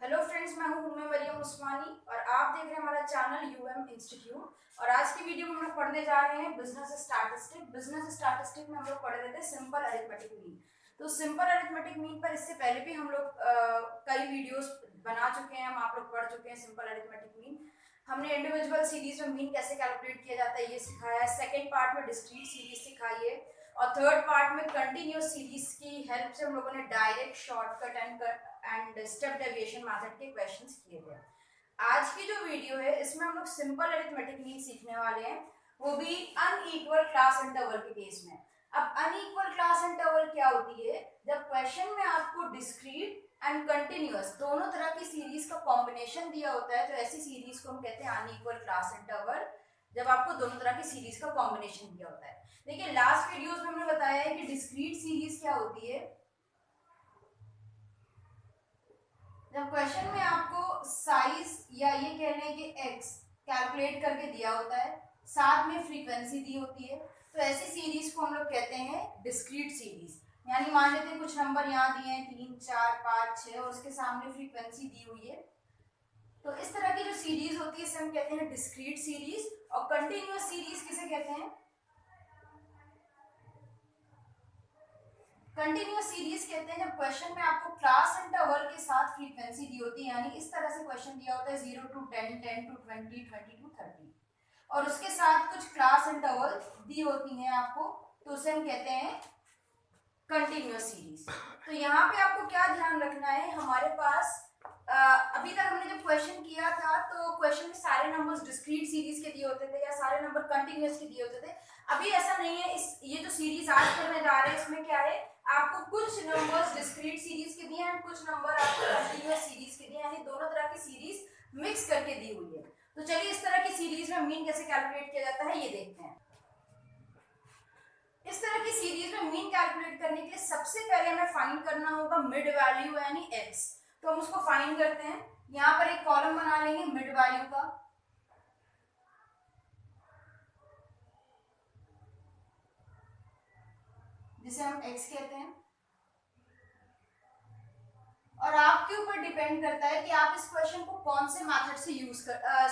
Hello friends, मैं हूं उम्मे मरियम उस्मानी और आप देख रहे हैं हमारा चैनल यूएम इंस्टीट्यूट। और आज की वीडियो में हम लोग पढ़ने जा रहे हैं बिजनेस स्टैटिस्टिक। बिजनेस स्टैटिस्टिक में हम लोग पढ़ रहे थे सिंपल अरिथमेटिक मीन। तो सिंपल अरिथमेटिक मीन पर इससे पहले भी हम लोग कई वीडियोस बना चुके हैं, हम आप लोग पढ़ चुके हैं सिंपल अरिथमेटिक मीन। हमने इंडिविजुअल सीरीज में मीन कैसे कैलकुलेट किया जाता है ये सिखाया है। सेकेंड पार्ट में डिस्क्रीट सीरीज सिखाई है और थर्ड पार्ट में कंटिन्यूअस सीरीज की हेल्प से हम लोगों ने direct, shortcut and step deviation method के क्वेश्चंस किए थे। आज की जो वीडियो है इसमें हम लोग सिंपल अरिथमेटिक मीन सीखने वाले हैं, वो भी अनइक्वल क्लास इंटरवल के केस में। अब अनइक्वल क्लास इंटरवल क्या होती है? जब क्वेश्चन में आपको डिस्क्रीट एंड कंटिन्यूअस दोनों तरह की सीरीज का कॉम्बिनेशन दिया होता है तो ऐसी सीरीज को हम कहते हैं अनइक्वल क्लास इंटरवल, जब आपको दोनों तरह की सीरीज का कॉम्बिनेशन दिया होता है। देखिए, लास्ट वीडियोस में हमने बताया है कि डिस्क्रीट सीरीज क्या होती है। जब क्वेश्चन में आपको साइज या ये कह लें कि एक्स कैलकुलेट करके दिया होता है, साथ में फ्रीक्वेंसी दी होती है, तो ऐसी सीरीज को हम लोग कहते हैं डिस्क्रीट सीरीज। यानी मान लेते हैं कुछ नंबर यहाँ दिए हैं 3, 4, 5, 6 और उसके सामने फ्रीक्वेंसी दी हुई है, तो इस तरह की जो सीरीज होती है इसे हम कहते हैं डिस्क्रीट सीरीज। और कंटिन्यूअस सीरीज किसे कहते हैं? कंटिन्यूअस सीरीज कहते हैं जब क्वेश्चन में आपको क्लास इंटरवल के साथ फ्रीक्वेंसी दी होती है, यानी इस तरह से क्वेश्चन दिया होता है 0 to 10, 10 to 20, 20 to 30 और उसके साथ कुछ क्लास इंटरवल दी होती हैं आपको, तो उसे हम कहते हैं कंटिन्यूअस सीरीज। तो यहाँ पे आपको क्या ध्यान रखना है, हमारे पास अभी तक हमने जब क्वेश्चन किया था तो क्वेश्चन में सारे नंबर्स डिस्क्रीट सीरीज के दिए होते थे या सारे नंबर कंटिन्यूअस के दिए होते थे। अभी ऐसा नहीं है। इस ये जो सीरीज आज करने जा रहे हैं इसमें क्या है, आपको कुछ नंबर्स डिस्क्रीट सीरीज के दिए हैं, कुछ नंबर आपको कंटिन्यूअस सीरीज के दिए, यानी दोनों तरह की सीरीज मिक्स करके दी हुई है। तो चलिए इस तरह की सीरीज में मीन कैसे कैलकुलेट किया जाता है ये देखते हैं। इस तरह की सीरीज में मीन कैलकुलेट करने के लिए सबसे पहले हमें फाइंड करना होगा मिड वैल्यू यानी एक्स। तो हम उसको फाइंड करते हैं। यहाँ पर एक कॉलम बना लेंगे मिड वैल्यू का, जिसे हम x कहते हैं। और आपके ऊपर डिपेंड करता है कि आप इस क्वेश्चन को कौन से मेथड से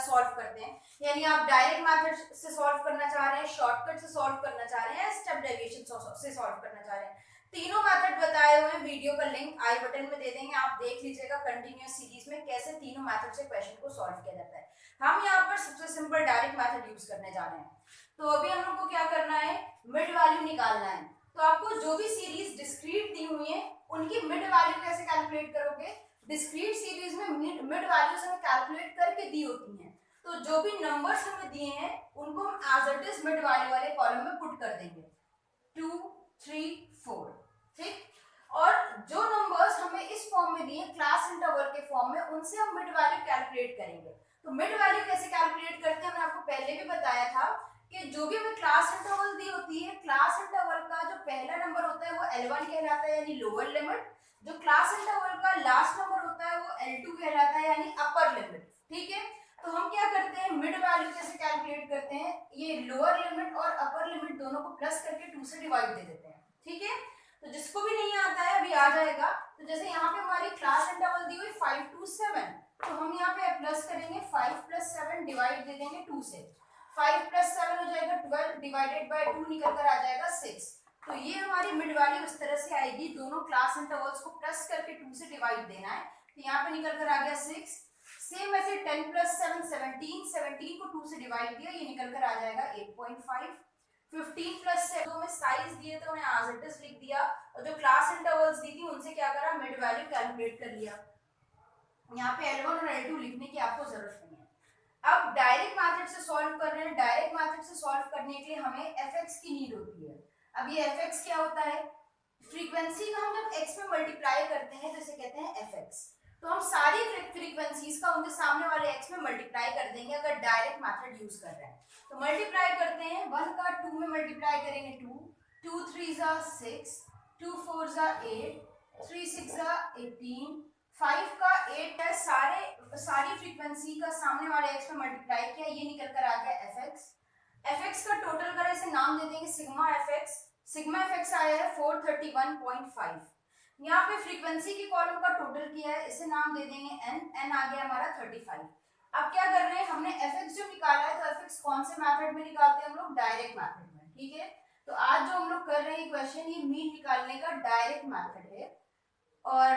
सॉल्व करते हैं। यानी आप डायरेक्ट मेथड से सॉल्व करना चाह रहे हैं, शॉर्टकट से सॉल्व करना चाह रहे हैं, स्टेप डेविएशन से सॉल्व करना चाह रहे हैं। तीनों मेथड बताए हुए हैं, वीडियो का लिंक आई बटन में दे देंगे, आप देख लीजिएगा कंटिन्यूअस सीरीज में कैसे तीनों मेथड से क्वेश्चन को सॉल्व किया जाता है। हम यहाँ पर सबसे सिंपल डायरेक्ट मेथड यूज करने जा रहे हैं। तो अभी हम लोग को क्या करना है, मिड वैल्यू निकालना है। तो आपको जो भी सीरीज डिस्क्रीट दी हुई है उनकी मिड वैल्यू कैसे कैलकुलेट करोगे? डिस्क्रीट सीरीज में मिड वैल्यूज हमें कैलकुलेट करके दी होती हैं, तो जो भी नंबर्स हमें दिए हैं उनको हम as it is mid value वाले कॉलम में पुट कर देंगे, 2, 3, 4। ठीक, और जो नंबर्स हमें इस फॉर्म में दिए क्लास इंटरवल के फॉर्म में, उनसे हम मिड वैल्यू कैलकुलेट करेंगे। तो मिड वैल्यू कैसे कैलकुलेट करते हैं, मैंने आपको पहले भी बताया था कि जो भी हमें क्लास इंटरवल दी होती है, क्लास इंटरवल का जो पहला नंबर होता है वो L1 कहलाता है यानी लोअर लिमिट। जो क्लास इंटरवल का लास्ट नंबर होता है वो L2 कहलाता है यानी अपर लिमिट। ठीक है, तो हम क्या करते हैं, मिड वैल्यू कैसे कैलकुलेट करते हैं, ये लोअर लिमिट और अपर लिमिट दोनों को प्लस करके 2 से डिवाइड दे देते हैं। ठीक है, तो जिसको भी नहीं आता है अभी आ जाएगा। तो जैसे यहाँ पे हमारी क्लास इंटरवल दी हुई 5 to 7, तो हम यहाँ पे प्लस करेंगे, 5 + 7 डिवाइड दे देंगे 2 से। 5 + 7 हो जाएगा 12 डिवाइडेड बाय 2 निकल कर आ जाएगा 6। तो ये हमारी मिड वैल्यू इस तरह से आएगी, दोनों क्लास इंटरवल्स को प्लस करके 2 से डिवाइड देना है, तो यहाँ पे निकल कर आ गया 6। सेम ऐसे 10 + 7 17, 17 को 2 से डिवाइड दिया, ये निकल कर आ जाएगा 8.5। 15 + 7 में साइज दिए तो मैंने एज इट इज लिख दिया, और जो क्लास इंटरवल्स दी थी उनसे क्या करा, मिड वैल्यू कैलकुलेट कर लिया। यहाँ पे L1 और L2 लिखने की आपको जरूरत नहीं है। अब डायरेक्ट मेथड से सॉल्व कर रहे हैं। डायरेक्ट मेथड से सॉल्व करने के लिए हमें fx की नीड होती है। अब ये fx क्या होता है, फ्रीक्वेंसी का हम जब x में मल्टीप्लाई करते हैं तो इसे कहते हैं fx। तो हम सारी फ्रीक्वेंसीज का उनके सामने वाले x में मल्टीप्लाई कर देंगे अगर डायरेक्ट मेथड यूज कर रहे हैं। तो मल्टीप्लाई करते हैं, 1 का 2 में मल्टीप्लाई करेंगे 2, 2 3 6, 2 4 8, 3 6 18, 5 का 8 है, सारी फ्रीक्वेंसी का सामने वाले x में मल्टीप्लाई किया, ये निकल कर आ गया fx। fx का टोटल करें, इसे नाम दे देंगे सिग्मा fx। सिग्मा fx आया है 431.5। यहाँ पे फ्रीक्वेंसी के कॉलम का टोटल किया है, इसे नाम दे देंगे n आ गया हमारा 35। अब क्या कर रहे हैं, हमने fx जो निकाला है तो fx कौन से मेथड में निकालते हैं हम लोग, डायरेक्ट मेथड में, ठीक है। तो आज जो हम लोग कर रहे हैं क्वेश्चन, ये मीन निकालने का डायरेक्ट मेथड है। और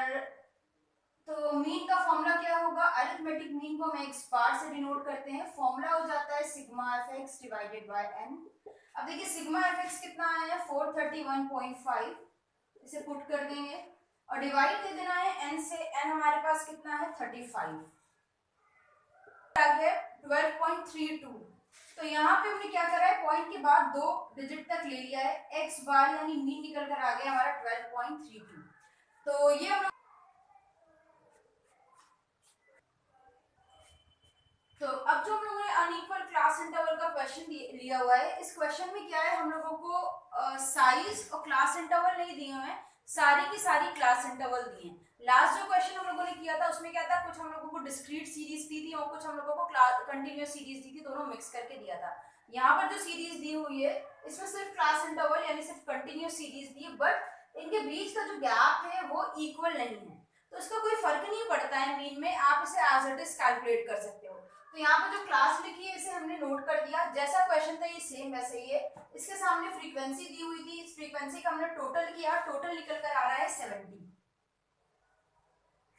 तो मीन का फॉर्मूला क्या होगा, अरिथमेटिक मीन को हम x बार से डिनोट करते हैं, फॉर्मूला हो जाता है sigma fx divided by n। अब देखिए सिग्मा fx कितना आया है 431.5, इसे पुट कर देंगे और डिवाइड दे देना है n से, n हमारे पास कितना है 35, आ गया 12.32। तो यहाँ पे हमने क्या करा है, पॉइंट के बाद 2 डिजिट तक ले लिया है, x बार यानी मीन निकल कर आ गया हमारा 12.32। तो ये हम, तो अब जो हम लोगों ने अनइक्वल क्लास इंटरवल का क्वेश्चन लिया हुआ है, इस क्वेश्चन में क्या है, हम लोगों को साइज और क्लास इंटरवल नहीं दिए हुए हैं, सारी की सारी क्लास इंटरवल दिए हैं। लास्ट जो क्वेश्चन हम लोगों ने किया था उसमें क्या था, कुछ हम लोगों को डिस्क्रीट सीरीज दी थी और कुछ हम लोगों को क्लास कंटिन्यूअस सीरीज दी थी, दोनों मिक्स करके दिया था। यहाँ पर जो सीरीज दी हुई है इसमें सिर्फ क्लास इंटरवल यानी सिर्फ कंटिन्यूअस सीरीज दी है, बट इनके बीच का जो गैप है वो इक्वल नहीं है, तो इसका कोई फर्क नहीं पड़ता है मीन में, आप इसे एज इट इज कैलकुलेट कर सकते हो। तो यहाँ पे जो क्लास लिखी है इसे हमने नोट कर दिया, जैसा क्वेश्चन था ये सेम वैसे ही है। इसके सामने फ्रीक्वेंसी दी हुई थी, इस फ्रीक्वेंसी का हमने टोटल किया, टोटल निकल कर आ रहा है 70।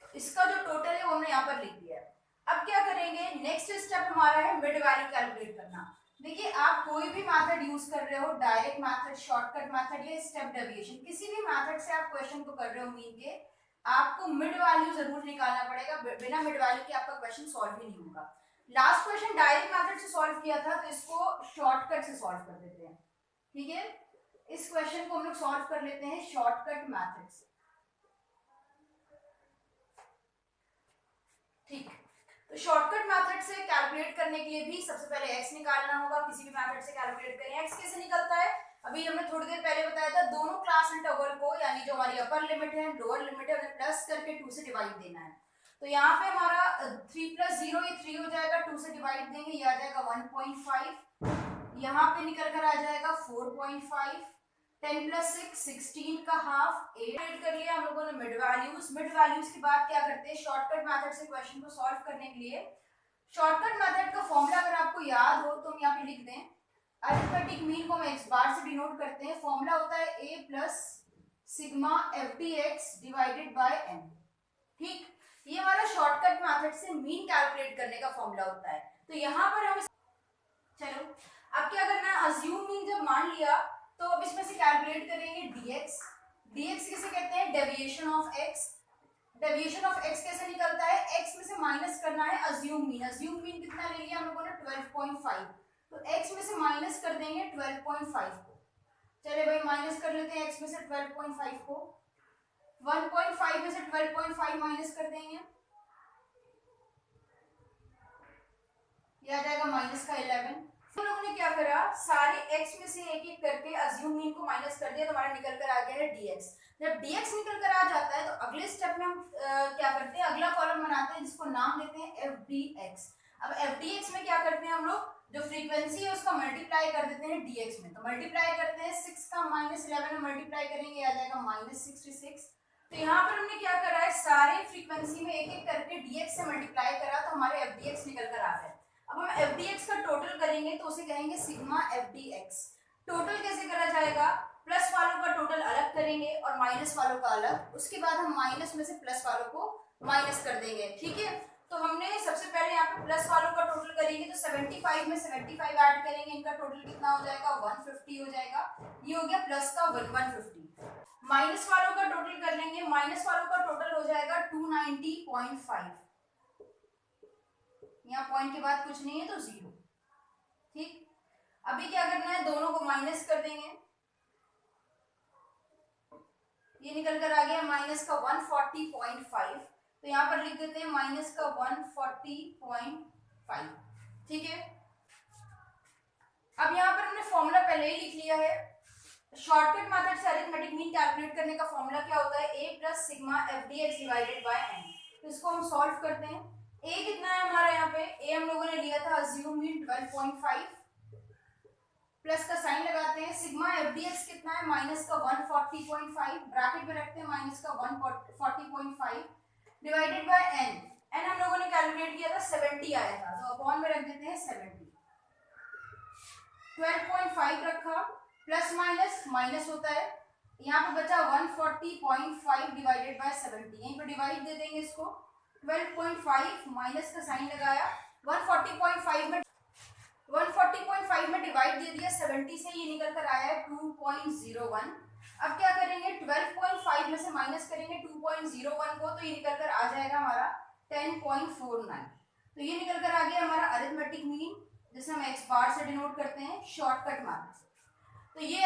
तो इसका जो टोटल है वो हमने यहाँ पर लिख दिया है। अब क्या करेंगे, नेक्स्ट स्टेप हमारा है मिड वैल्यू कैलकुलेट करना। देखिए आप कोई भी मेथड यूज कर रहे हो, डायरेक्ट मेथड, शॉर्टकट मेथड या स्टेप डेविएशन, किसी भी मेथड से आप क्वेश्चन को कर रहे हो मीन के, आपको मिड वैल्यू जरूर निकालना पड़ेगा, बिना मिड वैल्यू के आपका क्वेश्चन सॉल्व ही नहीं होगा। लास्ट क्वेश्चन डायरेक्ट मेथड से सॉल्व किया था, तो इसको शॉर्टकट से सॉल्व कर देते हैं, ठीक है। इस क्वेश्चन को हम लोग सॉल्व कर लेते हैं शॉर्टकट मेथड से, ठीक। तो शॉर्टकट मेथड से कैलकुलेट करने के लिए भी सबसे पहले x निकालना होगा, किसी भी मेथड से कैलकुलेट करें। x कैसे निकलता है, अभी हमने थोड़ी देर पहले बताया था, दोनों क्लास इंटरवल को यानी जो हमारी अपर लिमिट है लोअर लिमिट है उन्हें प्लस करके 2 से डिवाइड देना है। तो यहाँ पे हमारा 3 + 0 ये 3 हो जाएगा, 2 से डिवाइड देंगे ये आ जाएगा 1.5, यहाँ पे निकल कर आ जाएगा 4.5, 10 + 6 16 का हाफ 8 ऐड कर लिया हम लोगों ने मिड वैल्यूज। मिड वैल्यूज के बाद क्या करते हैं, शॉर्टकट मेथड से क्वेश्चन को सॉल्व करने के लिए, शॉर्टकट मेथड का फॉर्मूला अगर आपको याद हो तो हम यहाँ पे लिख दें, अरिथमेटिक मीन को हम x बार से डिनोट करते हैं, फॉर्मूला होता है a + sigma fdx divided by n, ठीक। ये हमारा शॉर्टकट मेथड से मीन कैलकुलेट करने का फॉर्मूला होता है। तो यहाँ पर हम, चलो अब क्या करना है, अज्यूम मीन जब मान लिया तो अब इसमें से कैलकुलेट करेंगे dx। dx किसे कहते हैं, deviation of x। Deviation of x कैसे निकलता है, x में से माइनस करना है अज्यूम मीन। अज्यूम मीन कितना ले लिया हम लोगों ने 12.5, तो x में से माइनस कर देंगे 12.5 को। चले भाई माइनस कर लेते हैं x में से 12.5 को, 1.5 में से 12.5 माइनस कर देंगे, ये आ जाएगा माइनस का 11। हम लोगों ने क्या करा, सारे x में से एक एक करके अज्यूम मीन को माइनस कर दिया, तो हमारा निकल कर आ गया है dx। जब dx निकल कर आ जाता है तो अगले स्टेप में हम क्या करते हैं, अगला कॉलम बनाते हैं जिसको नाम देते हैं fdx। अब fdx में क्या करते हैं हम लोग, जो फ्रीक्वेंसी है उसका मल्टीप्लाई कर देते हैं dx में, तो मल्टीप्लाई करते हैं 6 का -11 में मल्टीप्लाई करेंगे आ जाएगा -66। तो यहाँ पर हमने क्या करा है, सारे फ्रीक्वेंसी में एक एक करके dx से मल्टीप्लाई करा, तो हमारे fdx निकल कर आ गए। अब हम fdx का टोटल करेंगे तो उसे कहेंगे सिग्मा fdx। टोटल कैसे करा जाएगा, प्लस वालों का टोटल अलग करेंगे और माइनस वालों का अलग, उसके बाद हम माइनस में से प्लस वालों को माइनस कर देंगे, ठीक है। तो हमने सबसे पहले यहाँ पे प्लस वालों का टोटल करेंगे, तो 75 में 75 ऐड करेंगे, इनका टोटल कितना हो जाएगा 150 हो जाएगा, ये हो गया प्लस का 150। माइनस वालों का टोटल कर लेंगे, माइनस वालों का टोटल हो जाएगा 290.5, यहाँ पॉइंट के बाद कुछ नहीं है तो 0, ठीक। अभी क्या करना है, दोनों को माइनस कर देंगे, ये निकल कर आ गया माइनस का 140.5, तो यहाँ पर लिख देते हैं माइनस का 140.5, ठीक है। अब यहाँ पर हमने फॉर्मूला पहले ही लिख लिया है, शॉर्टकट मेथड से अरिथमेटिक मीन कैलकुलेट करने का फॉर्मूला क्या होता है, a + sigma fdx divided by n। तो इसको हम सॉल्व करते हैं। a कितना है हमारा, यहाँ पे a हम लोगों ने लिया था अज्यूम मीन 12.5, प्लस का साइन लगाते हैं, सिग्मा एफ डी एक्स कितना है, माइनस का 140.5, ब्रैकेट में रखते हैं माइनस का 140.5 डिवाइडेड बाय एन। एन हम लोगों ने कैलकुलेट किया था 70 आया था, तो अपॉन में रख देते हैं 70। 12.5 रखा, प्लस माइनस माइनस होता है, यहाँ पे बचा 140.5 डिवाइडेड बाय 70, यहीं पे डिवाइड दे देंगे इसको। 12.5 माइनस का साइन लगाया, 140.5 में डिवाइड दे दिया 70 से, ये निकल कर आया है 2.01। अब क्या करेंगे, 12.5 में से माइनस करेंगे 2.01 को, तो ये निकल कर आ जाएगा हमारा 10.49। तो ये निकल कर आ गया हमारा अरिथमेटिक मीन, जिसे हम एक्स बार से डिनोट करते हैं शॉर्टकट मेथड से। तो ये